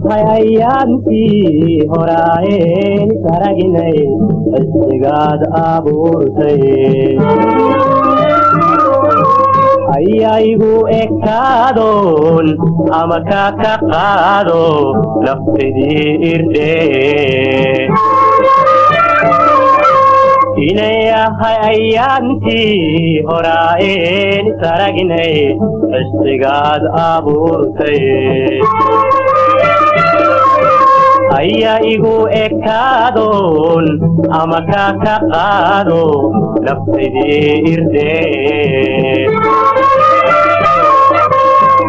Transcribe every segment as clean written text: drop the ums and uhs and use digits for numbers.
hay ayaantii horaayeen saraginay isdigaad abuurtay ayaygu ekaadoon ama ka qaado naftidii irdhee inayahay ayaantii horaayeen saraginay isdigaad abuurtay ayaa igu ekaadoon ama ka qaado naftidii irdhee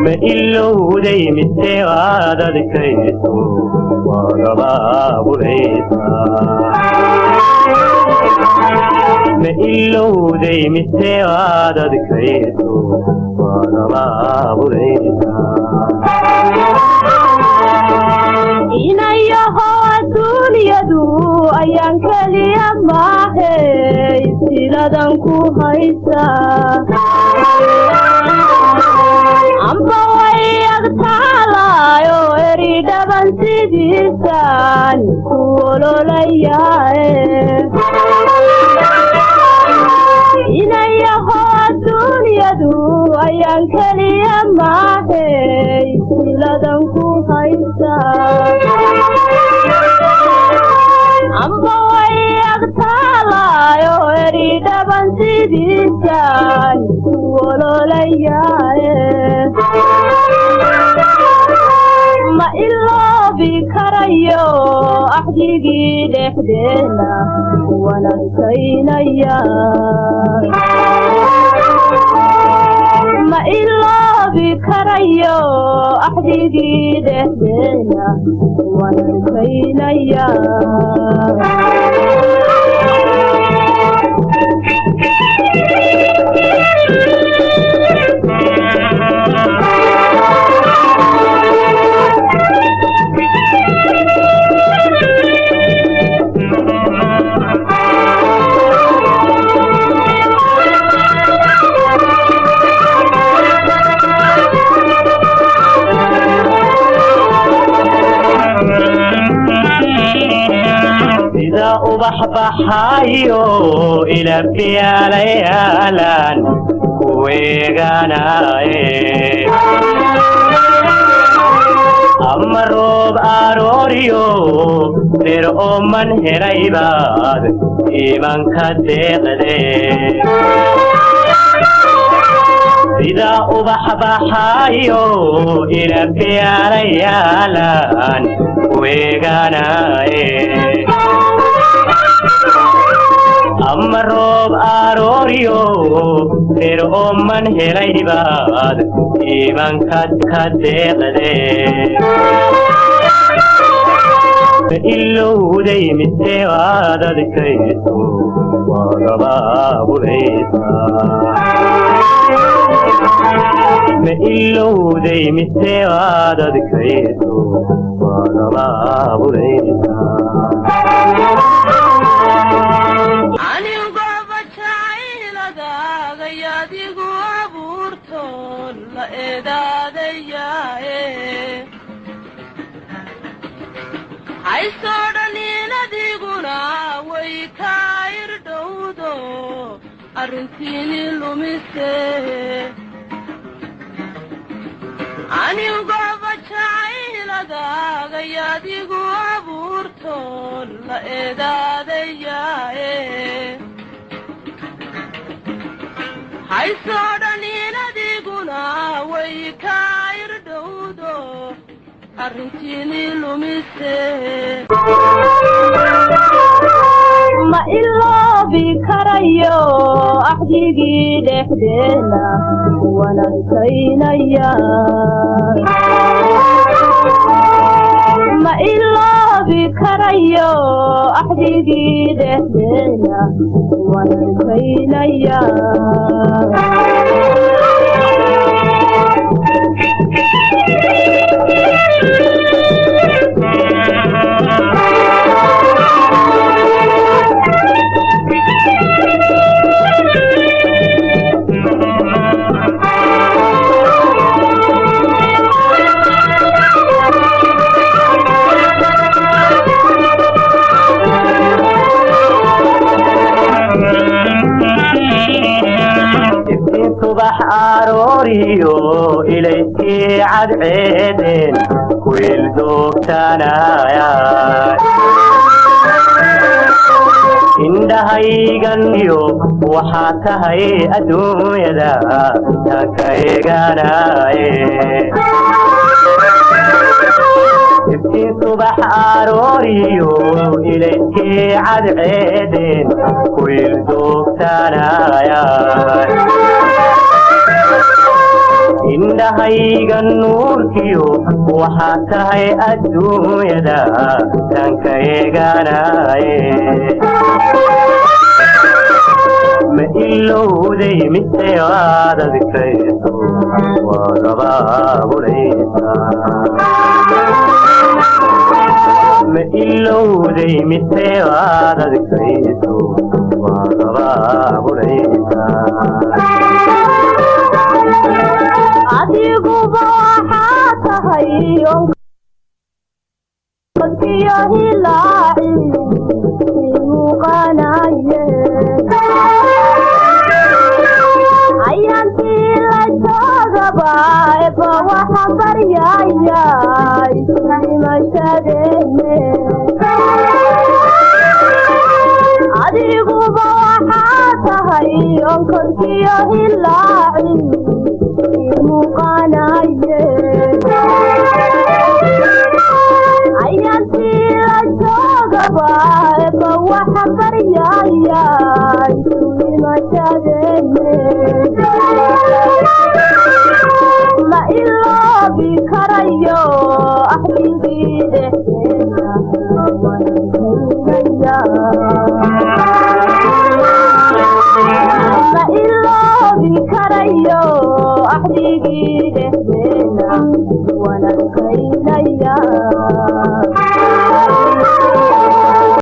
ma ilowday mise waad adkayso waad abuuraysaa ma ilowday mise waad adkayso waad abuuraysaa inayaho adduunyadu ayaan keliya maahay siladan ku haysaa amba way agtaalaayo eridhaban sidiisaan ku ololayae inayaho adduunyadu ayaan keliya maahay siladan ku haysaa amba way agtaalaayo eridhaban sidiisaan ku ololayae ma iloobi karayo axdigii dhexdeena wanagsaynaya ma iloobi karayo axdigii dhexdeena wanagsaynaya ubaxbaxayo ilabiyaalayaalan kuweeganaye ama roob arooriyo dhir ooman helaybaad imanka deeqde sida ubaxbaxayo ilabiyaalayaalan kuweeganaye ama roob arooriyo dhir ooman helaybaad imanka ka deeqde ma ilowday mise waad adkayso waad abuuraysaa ma ilowday mise waad adkayso waad abuuraysaa adigu abuurtoon la eedaadayae haysoo dhanin adiguna way kaa irdhowdo arrintiini lumise anigooba jacayladaagay adigu abuurtoon la eedaadayae haysoo dhanin adiguna way kaa irdhowdo arrintiini lumise ma iloobi karayo axdigii dhexdeena wanagsaynaya ma iloobi karayo axdigii dhexdeena wanagsaynaya arooriyo ilaykii cadceedeen kuil doogtaanaya indhahayganiyo waxaa tahay adduunyada taan ka eeganaye iftiin subax arooriyo ilaykii cadceedeen kuil doogtaanaya indhahayga nuurkiyo waxaa tahay adduunyada taan ka eeganaye ma ilowday mise waad adkayso waad abaabulaysaa ma ilowday mise waad adkayso waad abaabulaysaa adiguba waxaa tahay onkiyo hilaaci muuqanaye ayaantii la joogaba eba waxa baryayay dhimashadeene adiguba waxaa tahay onkorkiyo hilaaci muuqanaye ayaantii la joogaba eba waxa baryayay dhimashadeene ma iloobi karayo axdigii dhexdeena ma iloobi karayo axdigii dhexdeena wanadkayna